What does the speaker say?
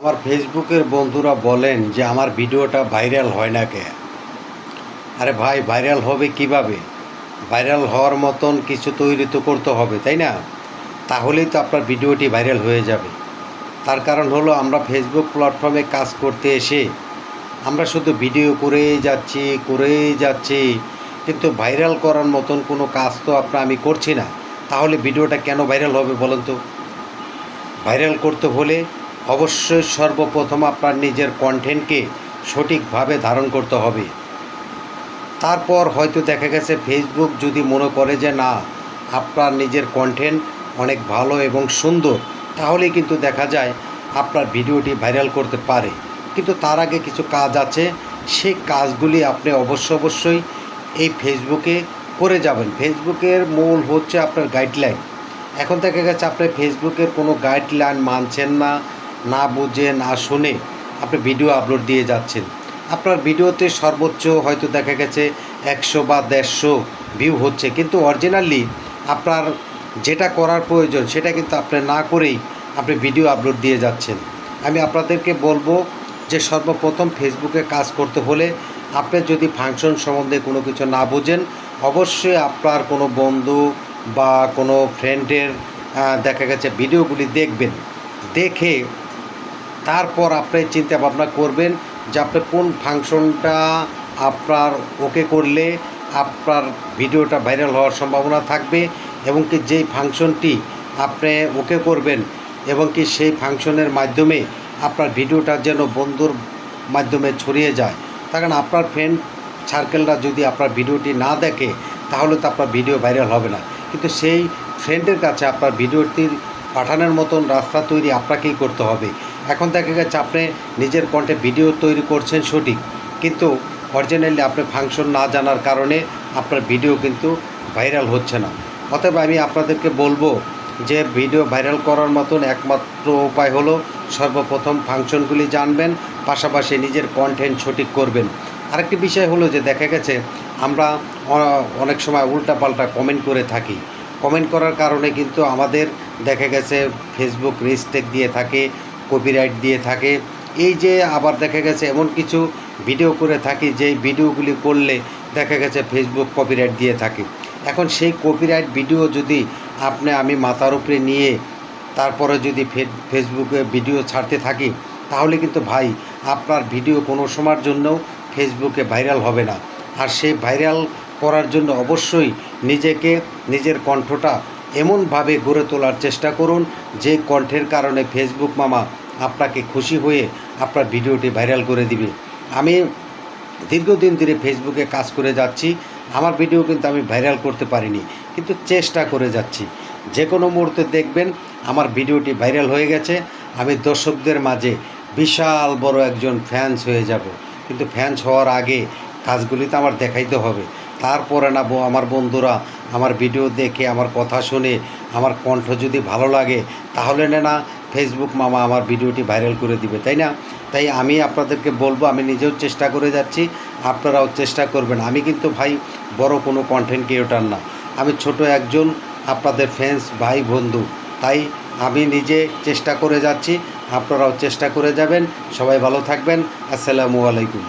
আমার ফেসবুকের বন্ধুরা বলেন যে আমার ভিডিওটা ভাইরাল হয় না কে। আরে ভাই, ভাইরাল হবে কিভাবে? ভাইরাল হওয়ার মতন কিছু তৈরি তো করতে হবে, তাই না? তাহলেই তো আপনার ভিডিওটি ভাইরাল হয়ে যাবে। তার কারণ হলো, আমরা ফেসবুক প্ল্যাটফর্মে কাজ করতে এসে আমরা শুধু ভিডিও করেই যাচ্ছি, কিন্তু ভাইরাল করার মতন কোনো কাজ তো আমি করছি না। তাহলে ভিডিওটা কেন ভাইরাল হবে বলেন তো? ভাইরাল করতে হলে অবশ্যই সর্বপ্রথম আপনার নিজের কন্টেন্টকে সঠিকভাবে ধারণ করতে হবে। তারপর হয়তো দেখা গেছে ফেসবুক যদি মনে করে যে না, আপনার নিজের কন্টেন্ট অনেক ভালো এবং সুন্দর, তাহলে কিন্তু দেখা যায় আপনার ভিডিওটি ভাইরাল করতে পারে। কিন্তু তার আগে কিছু কাজ আছে, সেই কাজগুলি আপনি অবশ্যই এই ফেসবুকে করে যাবেন। ফেসবুকের মূল হচ্ছে আপনার গাইডলাইন। এখন দেখা গেছে আপনি ফেসবুকের কোনো গাইডলাইন মানছেন না, না বুঝে না শুনে আপনি ভিডিও আপলোড দিয়ে যাচ্ছেন। আপনার ভিডিওতে সর্বোচ্চ হয়তো দেখা গেছে 100 বা 150 ভিউ হচ্ছে, কিন্তু অরিজিনালি আপনার যেটা করার প্রয়োজন সেটা কিন্তু আপনি না করেই আপনি ভিডিও আপলোড দিয়ে যাচ্ছেন। আমি আপনাদেরকে বলবো যে সর্বপ্রথম ফেসবুকে কাজ করতে হলে আপনি যদি ফাংশন সম্বন্ধে কোনো কিছু না বোঝেন, অবশ্যই আপনার কোনো বন্ধু বা কোনো ফ্রেন্ডের দেখা গেছে ভিডিওগুলি দেখবেন। দেখে তারপর আপনি চিন্তা ভাবনা করবেন যে আপনি কোন ফাংশনটা আপনার ওকে করলে আপনার ভিডিওটা ভাইরাল হওয়ার সম্ভাবনা থাকবে, এবং কি যেই ফাংশনটি আপনি ওকে করবেন এবং কি সেই ফাংশনের মাধ্যমে আপনার ভিডিওটা যেন বন্ধুর মাধ্যমে ছড়িয়ে যায়। কারণ আপনার ফ্রেন্ড সার্কেলরা যদি আপনার ভিডিওটি না দেখে, তাহলে তো আপনার ভিডিও ভাইরাল হবে না। কিন্তু সেই ফ্রেন্ডের কাছে আপনার ভিডিওটির পাঠানোর মতন রাস্তা তৈরি আপনাকেই করতে হবে। এখন দেখা গেছে আপনি নিজের কণ্ঠে ভিডিও তৈরি করছেন সঠিক, কিন্তু অরিজিনালি আপনি ফাংশন না জানার কারণে আপনার ভিডিও কিন্তু ভাইরাল হচ্ছে না। অতএব আমি আপনাদেরকে বলবো যে ভিডিও ভাইরাল করার মতন একমাত্র উপায় হলো সর্বপ্রথম ফাংশনগুলি জানবেন, পাশাপাশি নিজের কন্টেন্ট সঠিক করবেন। আরেকটি বিষয় হলো যে দেখা গেছে আমরা অনেক সময় উল্টাপাল্টা কমেন্ট করে থাকি। কমেন্ট করার কারণে কিন্তু আমাদের দেখা গেছে ফেসবুক রেস্ট্রিক্ট দিয়ে থাকে, কপিরাইট দিয়ে থাকে। এই যে আবার দেখা গেছে এমন কিছু ভিডিও করে থাকি যেই ভিডিওগুলি করলে দেখা গেছে ফেসবুক কপিরাইট দিয়ে থাকে। এখন সেই কপিরাইট ভিডিও যদি আমি মাথার উপরে নিয়ে তারপরে যদি ফেসবুকে ভিডিও ছাড়তে থাকি, তাহলে কিন্তু ভাই আপনার ভিডিও কোনো সময়ের জন্যও ফেসবুকে ভাইরাল হবে না। আর সেই ভাইরাল করার জন্য অবশ্যই নিজের কণ্ঠটা এমনভাবে গড়ে তোলার চেষ্টা করুন যে কণ্ঠের কারণে ফেসবুক মামা আপনাকে খুশি হয়ে আপনার ভিডিওটি ভাইরাল করে দিবে। আমি দীর্ঘদিন ধরে ফেসবুকে কাজ করে যাচ্ছি, আমার ভিডিও কিন্তু আমি ভাইরাল করতে পারিনি, কিন্তু চেষ্টা করে যাচ্ছি। যে কোনো মুহূর্তে দেখবেন আমার ভিডিওটি ভাইরাল হয়ে গেছে, আমি দর্শকদের মাঝে বিশাল বড় একজন ফ্যান্স হয়ে যাব। কিন্তু ফ্যান্স হওয়ার আগে কাজগুলি তো আমার দেখাইতে হবে। তারপরে না আমার বন্ধুরা আমার ভিডিও দেখে, আমার কথা শুনে, আমার কণ্ঠ যদি ভালো লাগে, তাহলে না ফেসবুক মামা আমার ভিডিওটি ভাইরাল করে দিবে, তাই না? তাই আমি আপনাদেরকে বলবো, আমি নিজেও চেষ্টা করে যাচ্ছি, আপনারাও চেষ্টা করবেন। আমি কিন্তু ভাই বড় কোনো কন্টেন্ট ক্রিয়েটর না, আমি ছোট একজন আপনাদের ফ্যান্স ভাই বন্ধু। তাই আমি নিজে চেষ্টা করে যাচ্ছি, আপনারাও চেষ্টা করে যাবেন। সবাই ভালো থাকবেন। আসসালামু আলাইকুম।